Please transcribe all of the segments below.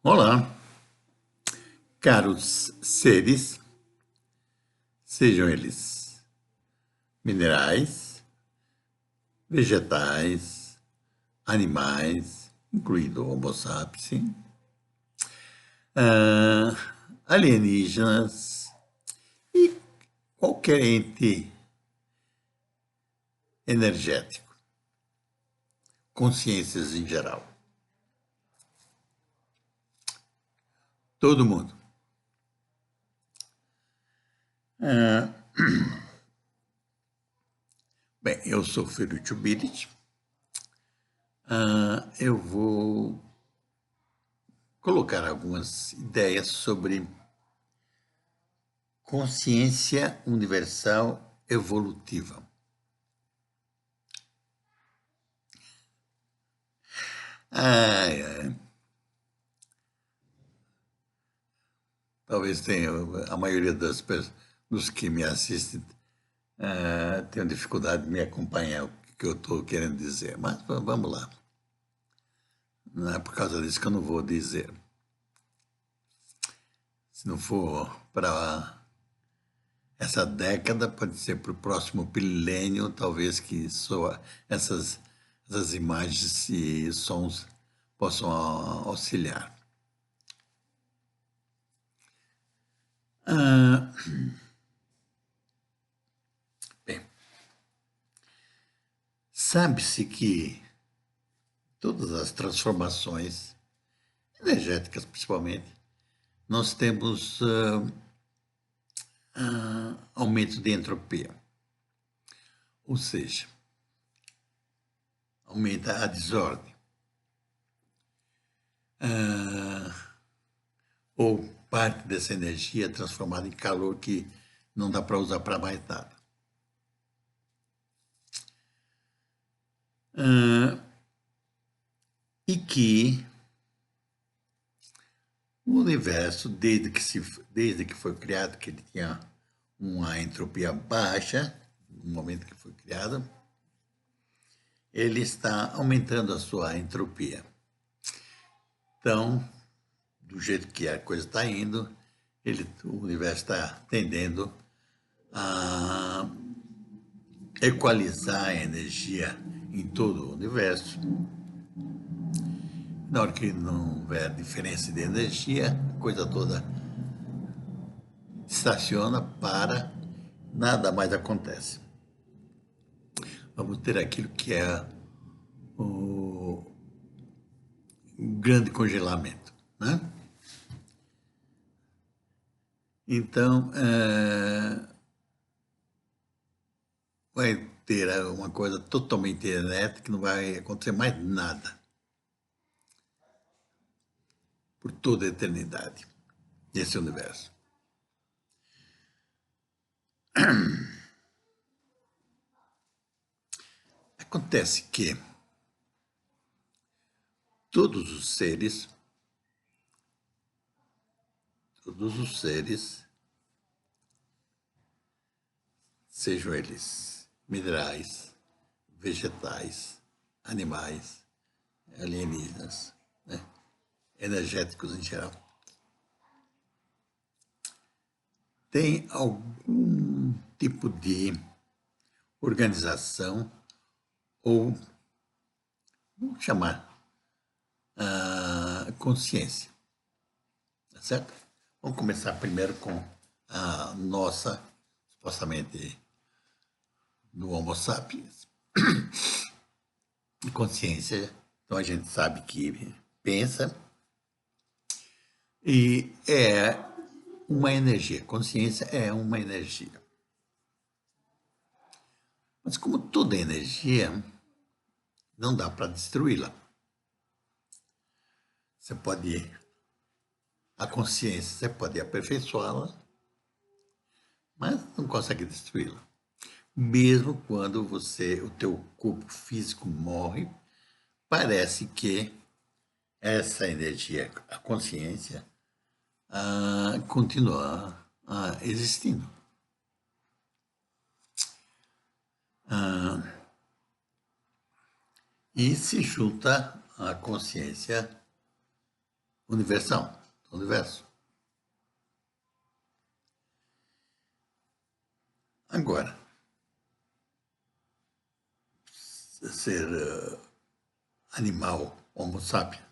Olá, caros seres, sejam eles minerais, vegetais, animais, incluindo o Homo sapiens, alienígenas e qualquer ente energético, consciências em geral. Todo mundo. Bem, eu sou Ferruccio Billich. Eu vou colocar algumas ideias sobre consciência universal evolutiva. Ai, ai. Talvez tenha, a maioria dos que me assistem tenham dificuldade de me acompanhar o que eu estou querendo dizer, mas vamos lá. Não é por causa disso que eu não vou dizer. Se não for para essa década, pode ser para o próximo milênio, talvez que essas imagens e sons possam auxiliar. Bem, sabe-se que todas as transformações energéticas, principalmente, nós temos aumento de entropia. Ou seja, aumenta a desordem. Ou parte dessa energia é transformada em calor que não dá para usar para mais nada. E que o universo, desde que foi criado, que ele tinha uma entropia baixa, no momento que foi criado, ele está aumentando a sua entropia. Então, do jeito que a coisa está indo, o universo está tendendo a equalizar a energia em todo o universo. Na hora que não houver diferença de energia, a coisa toda estaciona, para, nada mais acontece. Vamos ter aquilo que é o grande congelamento, né? Então, vai ter uma coisa totalmente inerte, que não vai acontecer mais nada por toda a eternidade nesse universo. Acontece que todos os seres, sejam eles minerais, vegetais, animais, alienígenas, né? Energéticos em geral, tem algum tipo de organização ou, vamos chamar, consciência, tá certo? Vamos começar primeiro com a nossa, supostamente, do Homo sapiens, consciência. Então a gente sabe que pensa e é uma energia. Consciência é uma energia. Mas como toda energia, não dá para destruí-la. A consciência, você pode aperfeiçoá-la, mas não consegue destruí-la. Mesmo quando o teu corpo físico morre, parece que essa energia, a consciência, continua existindo. e se junta à consciência universal, do universo. Agora, ser animal, Homo sapiens,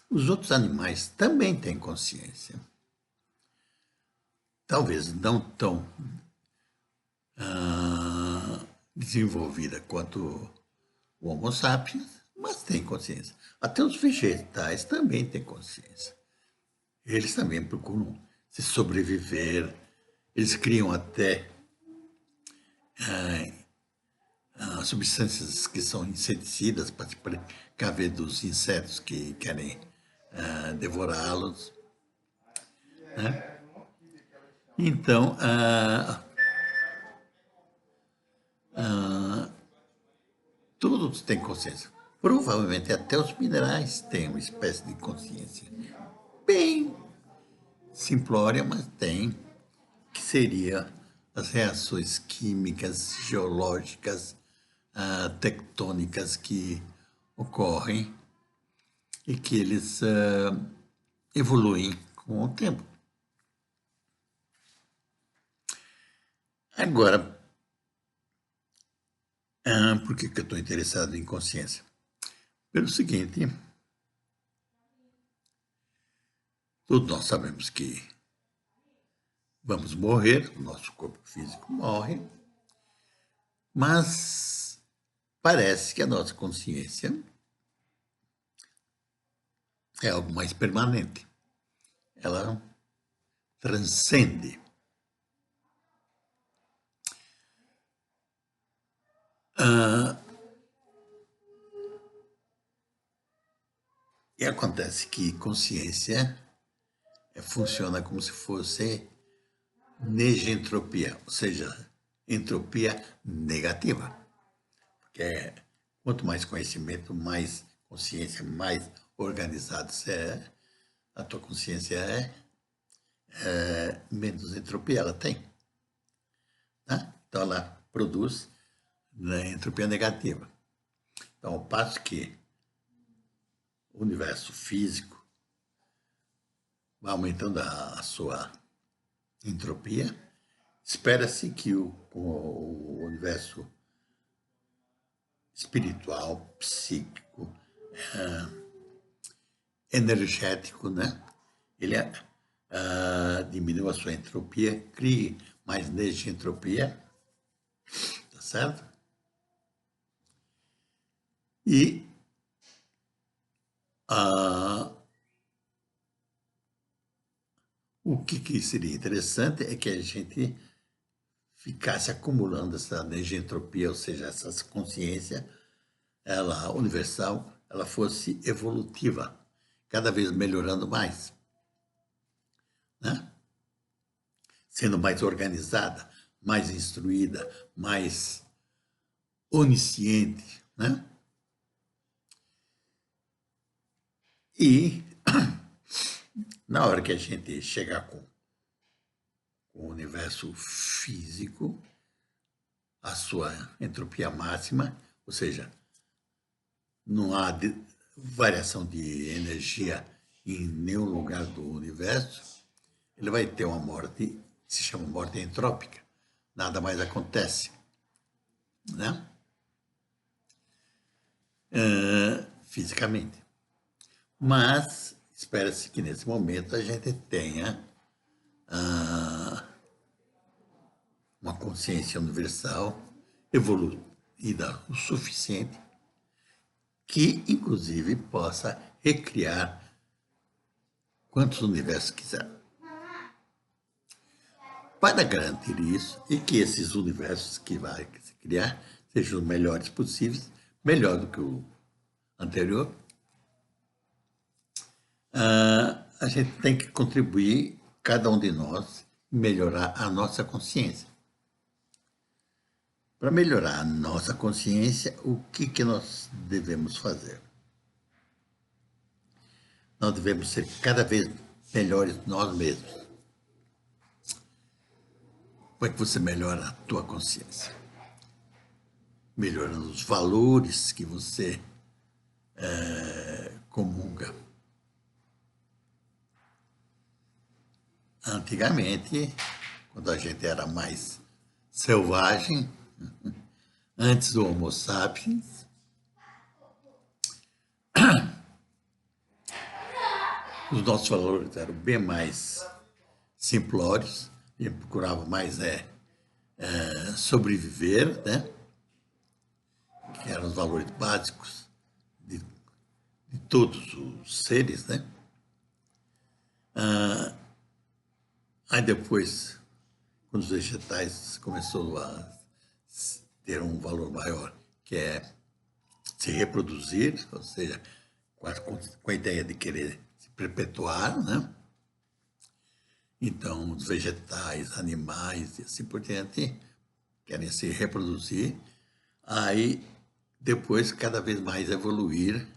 os outros animais também têm consciência. Talvez não tão desenvolvida quanto o Homo sapiens, mas tem consciência. Até os vegetais também têm consciência. Eles também procuram se sobreviver. Eles criam até substâncias que são inseticidas para se precaver dos insetos que querem devorá-los. Né? Então, todos têm consciência. Provavelmente até os minerais têm uma espécie de consciência. Bem simplória, mas tem, que seria as reações químicas, geológicas, tectônicas que ocorrem e que eles evoluem com o tempo. Agora, por que eu estou interessado em consciência? Pelo seguinte, todos nós sabemos que vamos morrer, o nosso corpo físico morre, mas parece que a nossa consciência é algo mais permanente. Ela transcende. E acontece que consciência funciona como se fosse negentropia, ou seja, entropia negativa. Porque quanto mais conhecimento, mais consciência, mais organizado você é, a tua consciência menos entropia ela tem. Né? Então ela produz entropia negativa. Então, ao passo que o universo físico vai aumentando a sua entropia, espera-se que o universo espiritual, psíquico, energético, né? Ele diminua a sua entropia, crie mais negentropia, tá certo? E o que seria interessante é que a gente ficasse acumulando essa negentropia, ou seja, essa consciência, ela universal, ela fosse evolutiva, cada vez melhorando mais, né? Sendo mais organizada, mais instruída, mais onisciente, né? E na hora que a gente chegar com o universo físico, a sua entropia máxima, ou seja, não há variação de energia em nenhum lugar do universo, ele vai ter uma morte que se chama morte entrópica. Nada mais acontece, né? Fisicamente. Mas espera-se que nesse momento a gente tenha uma consciência universal evoluída o suficiente que, inclusive, possa recriar quantos universos quiser. Para garantir isso e que esses universos que vai se criar sejam os melhores possíveis, melhor do que o anterior, a gente tem que contribuir, cada um de nós, melhorar a nossa consciência. Para melhorar a nossa consciência, o que nós devemos fazer? Nós devemos ser cada vez melhores nós mesmos. Como é que você melhora a tua consciência? melhorando os valores que você comunga. Antigamente, quando a gente era mais selvagem, antes do Homo sapiens, os nossos valores eram bem mais simplórios, a gente procurava mais sobreviver, né? Que eram os valores básicos de todos os seres, né? Aí depois, quando os vegetais começaram a ter um valor maior, que é se reproduzir, ou seja, com a ideia de querer se perpetuar, né? Então, os vegetais, animais e assim por diante querem se reproduzir, aí depois cada vez mais evoluir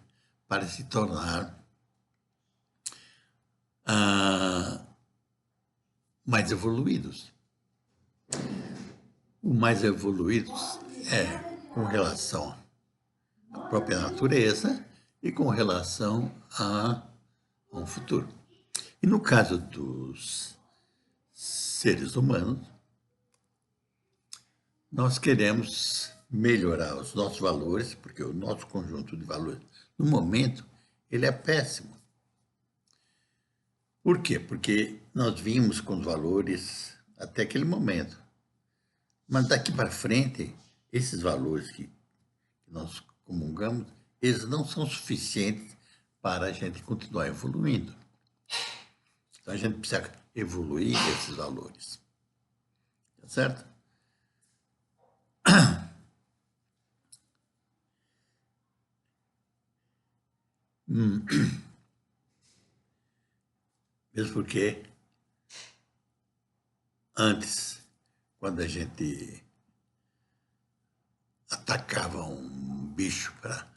para se tornar mais evoluídos. O mais evoluídos é com relação à própria natureza e com relação a um futuro. E no caso dos seres humanos, nós queremos melhorar os nossos valores, porque o nosso conjunto de valores, no momento, ele é péssimo. Por quê? Porque nós vimos com os valores até aquele momento. Mas daqui para frente, esses valores que nós comungamos, eles não são suficientes para a gente continuar evoluindo. Então, a gente precisa evoluir esses valores. Tá certo? Mesmo porque antes, quando a gente atacava um bicho para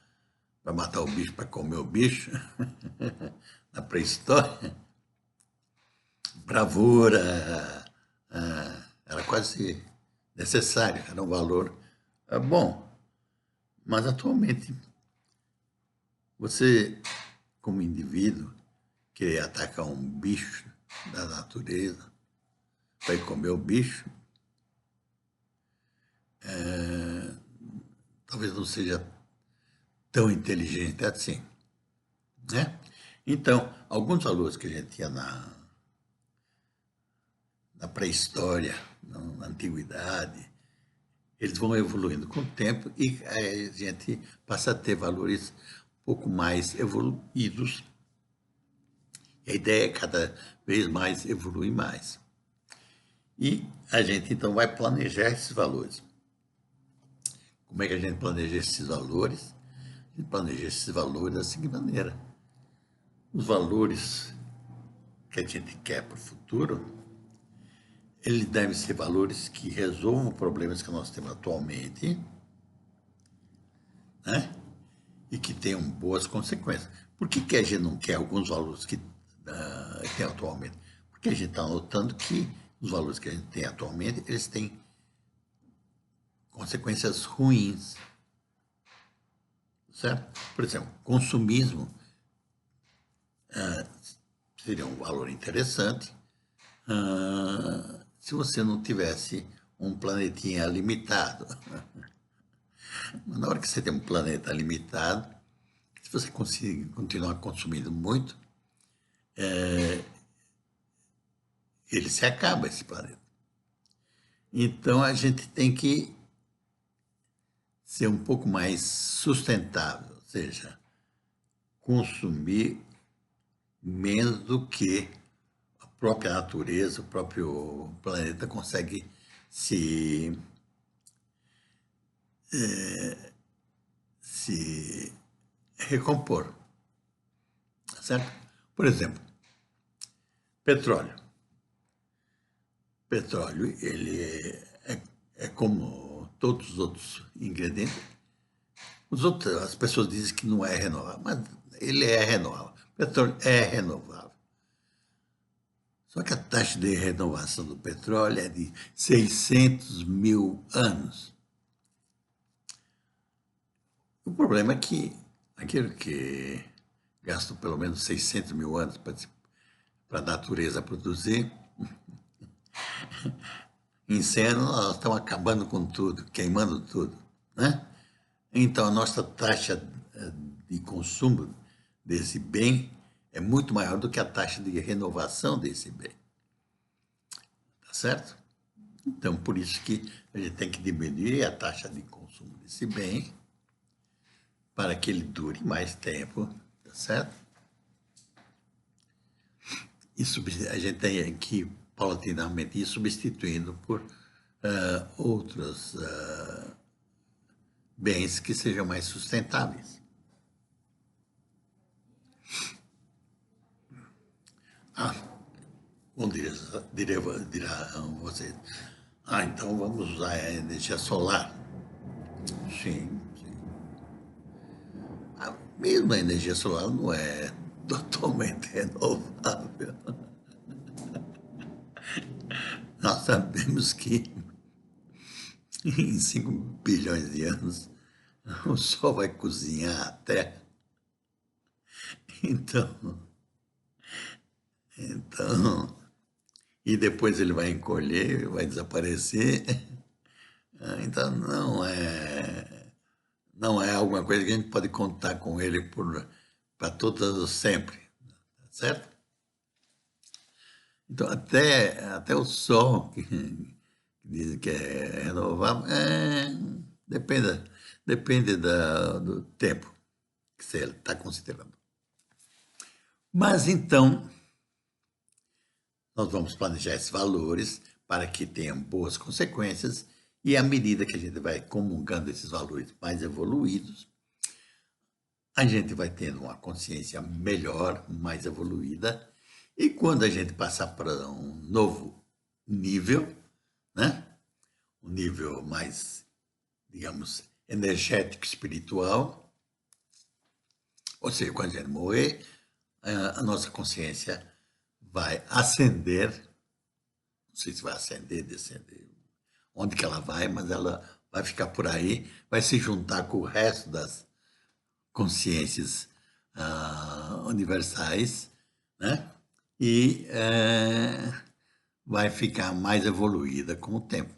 matar o bicho, para comer o bicho, na pré-história, bravura era quase necessário, era um valor bom. Mas atualmente, você, como indivíduo, querer atacar um bicho da natureza, vai comer o bicho, talvez não seja tão inteligente assim, né? Então, alguns valores que a gente tinha na pré-história, na antiguidade, eles vão evoluindo com o tempo e a gente passa a ter valores um pouco mais evoluídos. E a ideia é cada vez mais evoluir mais. E a gente, então, vai planejar esses valores. Como é que a gente planeja esses valores? A gente planeja esses valores da seguinte maneira. Os valores que a gente quer para o futuro, eles devem ser valores que resolvam problemas que nós temos atualmente, né? E que tenham boas consequências. Por que a gente não quer alguns valores que tem atualmente? Porque a gente está notando que os valores que a gente tem atualmente, eles têm consequências ruins, certo? Por exemplo, consumismo seria um valor interessante se você não tivesse um planetinha limitado. Mas na hora que você tem um planeta limitado, se você conseguir continuar consumindo muito, ele se acaba, esse planeta. Então, a gente tem que ser um pouco mais sustentável, ou seja, consumir menos do que a própria natureza, o próprio planeta consegue se recompor, certo? Por exemplo, petróleo. Petróleo, ele é como todos os outros ingredientes. As pessoas dizem que não é renovável, mas ele é renovável. Petróleo é renovável. Só que a taxa de renovação do petróleo é de 600 mil anos. O problema é que aquilo que gastam pelo menos 600 mil anos para a natureza produzir, em 100 anos nós estamos acabando com tudo, queimando tudo, né? Então a nossa taxa de consumo desse bem é muito maior do que a taxa de renovação desse bem, tá certo? Então por isso que a gente tem que diminuir a taxa de consumo desse bem para que ele dure mais tempo, tá certo? A gente tem que paulatinamente ir substituindo por outros bens que sejam mais sustentáveis. Dirão vocês, então vamos usar a energia solar. Sim, sim. Mesmo a energia solar não é totalmente renovável. Nós sabemos que em 5 bilhões de anos o Sol vai cozinhar a Terra. Então, então, e depois ele vai encolher, vai desaparecer. Então não é alguma coisa que a gente pode contar com ele para todos sempre, certo? Então até o Sol, que dizem que é renovável, depende do tempo que você está considerando. Mas então, nós vamos planejar esses valores para que tenham boas consequências e à medida que a gente vai comungando esses valores mais evoluídos, a gente vai tendo uma consciência melhor, mais evoluída, e quando a gente passar para um novo nível, né? Um nível mais, digamos, energético, espiritual, ou seja, quando a gente morrer, a nossa consciência vai ascender, não sei se vai ascender, descender, onde que ela vai, mas ela vai ficar por aí, vai se juntar com o resto das consciências universais, né? E vai ficar mais evoluída com o tempo.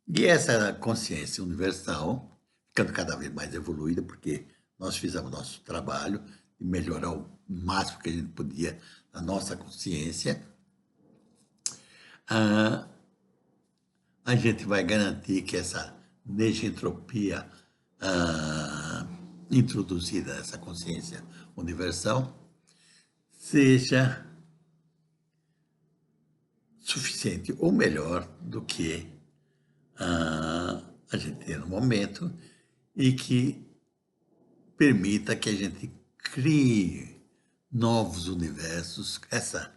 E essa consciência universal, ficando cada vez mais evoluída, porque nós fizemos nosso trabalho de melhorar o máximo que a gente podia a nossa consciência, a gente vai garantir que essa negentropia introduzida nessa consciência universal seja suficiente ou melhor do que a gente tem no momento e que permita que a gente crie novos universos, essa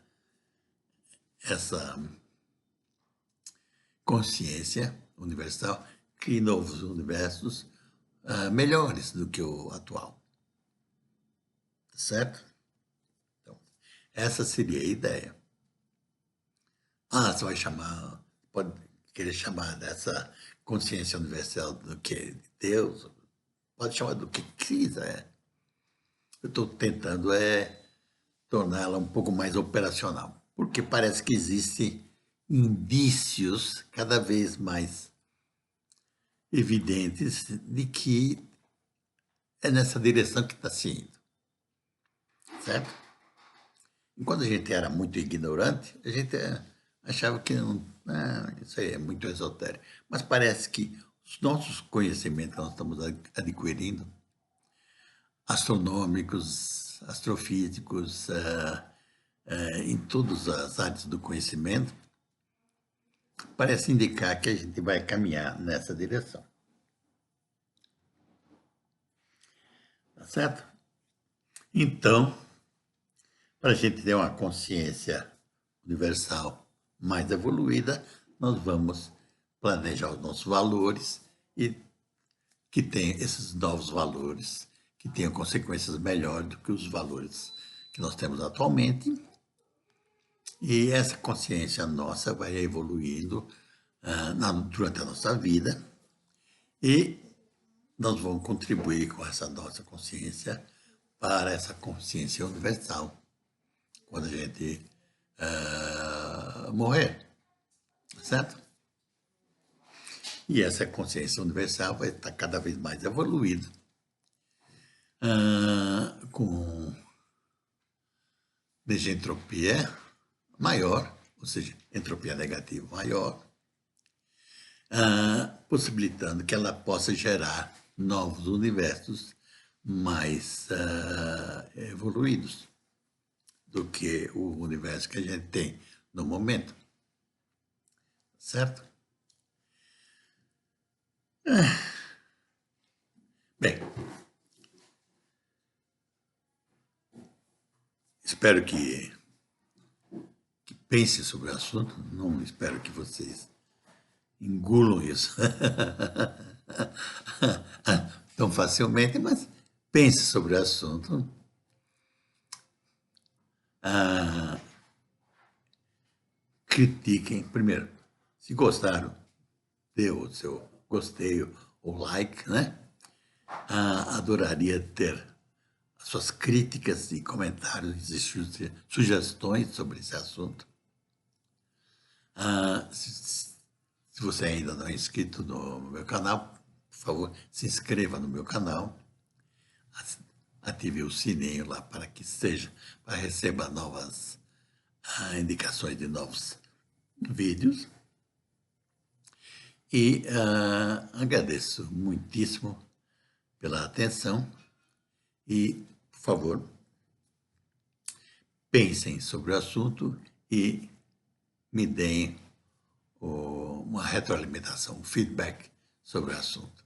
consciência universal crie novos universos melhores do que o atual. Certo? Então, essa seria a ideia. Você vai chamar, pode querer chamar dessa consciência universal do que Deus, pode chamar do que quiser. Eu estou tentando torná-la um pouco mais operacional, porque parece que existem indícios cada vez mais evidentes de que é nessa direção que está se indo, certo? Enquanto a gente era muito ignorante, a gente achava que isso aí é muito esotérico. Mas parece que os nossos conhecimentos que nós estamos adquirindo, astronômicos, astrofísicos, em todas as áreas do conhecimento, parece indicar que a gente vai caminhar nessa direção. Tá certo? Então, para a gente ter uma consciência universal mais evoluída, nós vamos planejar os nossos valores e que tenha esses novos valores, que tenham consequências melhores do que os valores que nós temos atualmente. E essa consciência nossa vai evoluindo durante a nossa vida e nós vamos contribuir com essa nossa consciência para essa consciência universal, quando a gente morrer, certo? E essa consciência universal vai estar cada vez mais evoluída, com desentropia maior, ou seja, entropia negativa maior, possibilitando que ela possa gerar novos universos mais evoluídos do que o universo que a gente tem no momento, certo? Bem, espero que pense sobre o assunto, não espero que vocês engulam isso tão facilmente, mas pense sobre o assunto. Critiquem, primeiro, se gostaram, dê o seu gostei ou like, né? Adoraria ter as suas críticas e comentários e sugestões sobre esse assunto. Se você ainda não é inscrito no meu canal, por favor, se inscreva no meu canal, ative o sininho lá para que receba novas indicações de novos vídeos. E agradeço muitíssimo pela atenção e, por favor, pensem sobre o assunto e me deem uma retroalimentação, um feedback sobre o assunto.